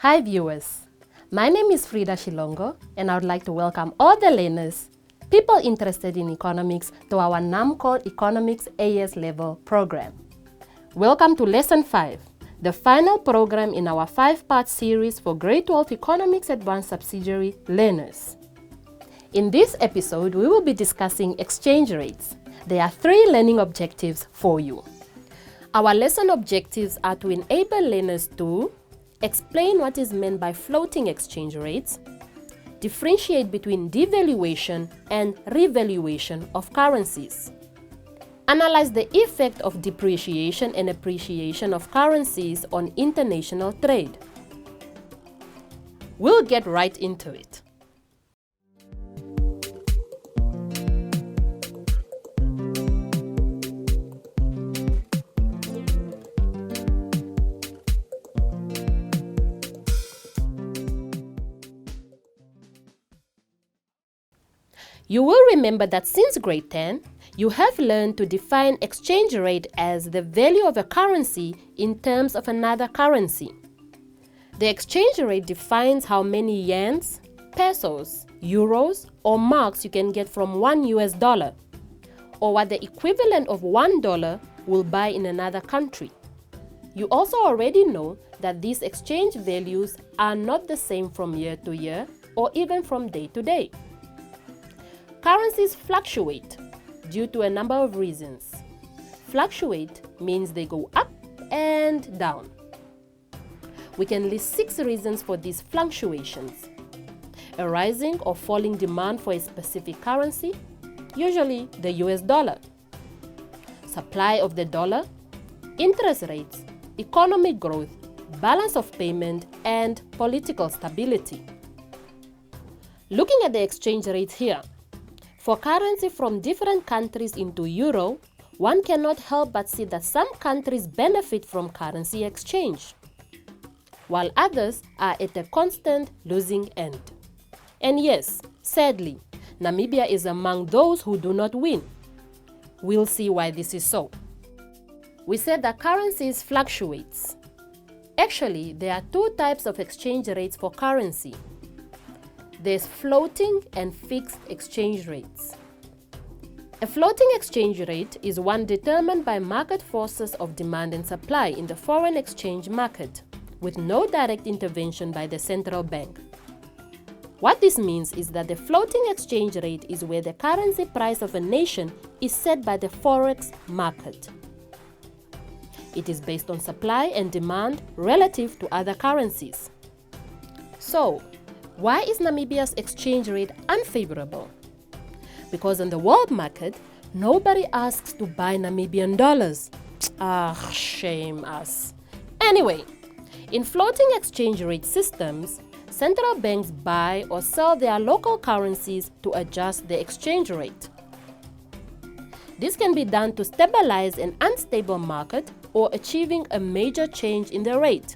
Hi viewers, my name is Frida Shilongo and I would like to welcome all the learners, people interested in economics to our NAMCO Economics AS Level program. Welcome to Lesson 5, the final program in our 5-part series for Grade 12 Economics Advanced Subsidiary learners. In this episode, we will be discussing exchange rates. There are 3 learning objectives for you. Our lesson objectives are to enable learners to explain what is meant by floating exchange rates, differentiate between devaluation and revaluation of currencies, analyze the effect of depreciation and appreciation of currencies on international trade. We'll get right into it. You will remember that since grade 10, you have learned to define exchange rate as the value of a currency in terms of another currency. The exchange rate defines how many yens, pesos, euros, or marks you can get from one US dollar, or what the equivalent of $1 will buy in another country. You also already know that these exchange values are not the same from year to year or even from day to day. Currencies fluctuate due to a number of reasons. Fluctuate means they go up and down. We can list 6 reasons for these fluctuations. A rising or falling demand for a specific currency, usually the US dollar. Supply of the dollar, interest rates, economic growth, balance of payment, and political stability. Looking at the exchange rates here, for currency from different countries into euro, one cannot help but see that some countries benefit from currency exchange, while others are at a constant losing end. And yes, sadly, Namibia is among those who do not win. We'll see why this is so. We said that currencies fluctuates. Actually, there are 2 types of exchange rates for currency. There's floating and fixed exchange rates. A floating exchange rate is one determined by market forces of demand and supply in the foreign exchange market, with no direct intervention by the central bank. What this means is that the floating exchange rate is where the currency price of a nation is set by the forex market. It is based on supply and demand relative to other currencies. So, why is Namibia's exchange rate unfavorable? Because on the world market, nobody asks to buy Namibian dollars. Shame us. Anyway, in floating exchange rate systems, central banks buy or sell their local currencies to adjust the exchange rate. This can be done to stabilize an unstable market or achieving a major change in the rate.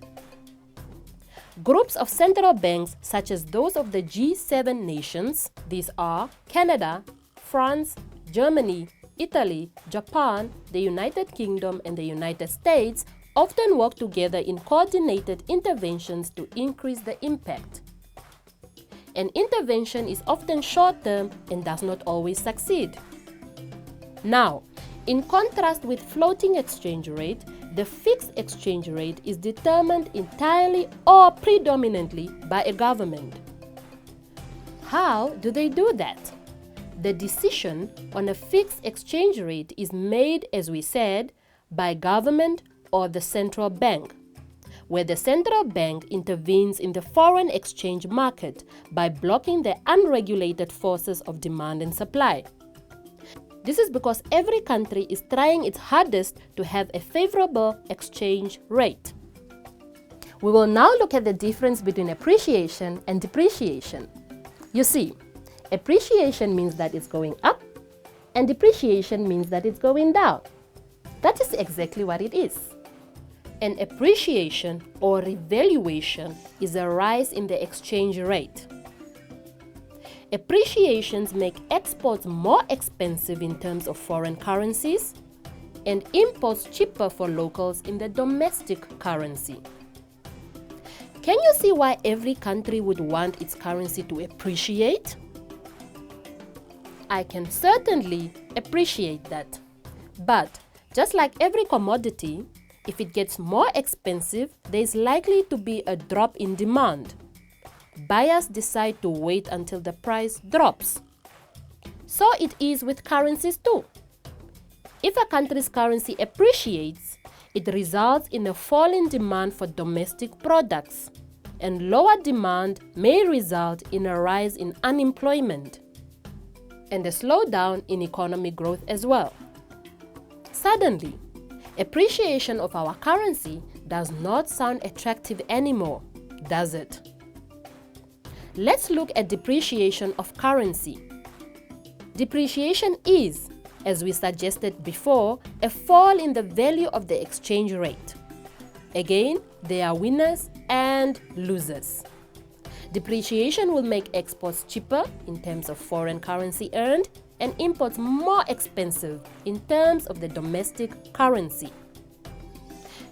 Groups of central banks, such as those of the G7 nations, these are Canada, France, Germany, Italy, Japan, the United Kingdom, and the United States, often work together in coordinated interventions to increase the impact. An intervention is often short-term and does not always succeed. Now, in contrast with floating exchange rate, the fixed exchange rate is determined entirely or predominantly by a government. How do they do that? The decision on a fixed exchange rate is made, as we said, by government or the central bank, where the central bank intervenes in the foreign exchange market by blocking the unregulated forces of demand and supply. This is because every country is trying its hardest to have a favorable exchange rate. We will now look at the difference between appreciation and depreciation. You see, appreciation means that it's going up, and depreciation means that it's going down. That is exactly what it is. An appreciation or revaluation is a rise in the exchange rate. Appreciations make exports more expensive in terms of foreign currencies and imports cheaper for locals in the domestic currency. Can you see why every country would want its currency to appreciate? I can certainly appreciate that. But just like every commodity, if it gets more expensive, there is likely to be a drop in demand. Buyers decide to wait until the price drops. So it is with currencies too. If a country's currency appreciates, it results in a fall in demand for domestic products, and lower demand may result in a rise in unemployment and a slowdown in economic growth as well. Suddenly, appreciation of our currency does not sound attractive anymore, does it? Let's look at depreciation of currency. Depreciation is, as we suggested before, a fall in the value of the exchange rate. Again, there are winners and losers. Depreciation will make exports cheaper in terms of foreign currency earned and imports more expensive in terms of the domestic currency.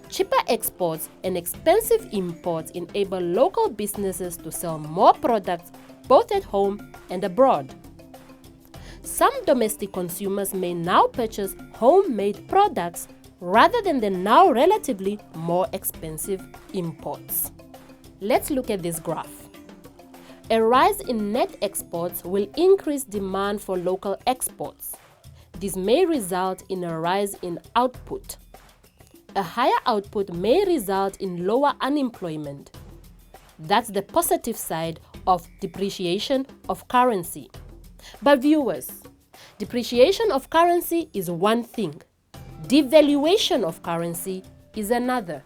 Cheaper exports and expensive imports enable local businesses to sell more products both at home and abroad. Some domestic consumers may now purchase homemade products rather than the now relatively more expensive imports. Let's look at this graph. A rise in net exports will increase demand for local exports. This may result in a rise in output. A higher output may result in lower unemployment. That's the positive side of depreciation of currency. But viewers, depreciation of currency is one thing. Devaluation of currency is another.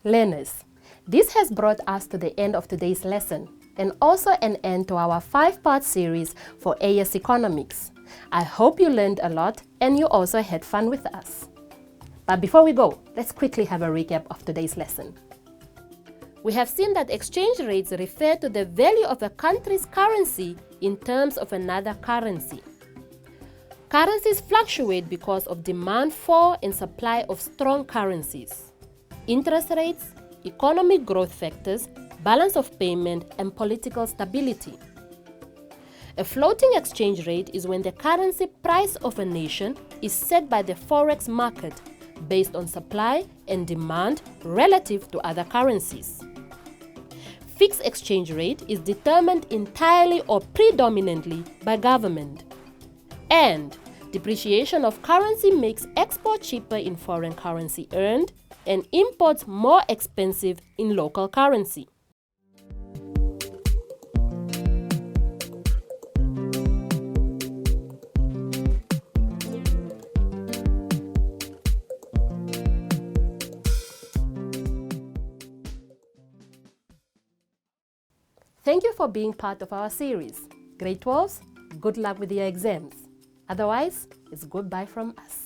Learners, this has brought us to the end of today's lesson and also an end to our 5-part series for AS Economics. I hope you learned a lot and you also had fun with us. But before we go, let's quickly have a recap of today's lesson. We have seen that exchange rates refer to the value of a country's currency in terms of another currency. Currencies fluctuate because of demand for and supply of strong currencies. Interest rates, economic growth factors, balance of payment, and political stability. A floating exchange rate is when the currency price of a nation is set by the forex market based on supply and demand relative to other currencies. Fixed exchange rate is determined entirely or predominantly by government. And depreciation of currency makes export cheaper in foreign currency earned and imports more expensive in local currency. Thank you for being part of our series. Grade 12s, good luck with your exams. Otherwise, it's goodbye from us.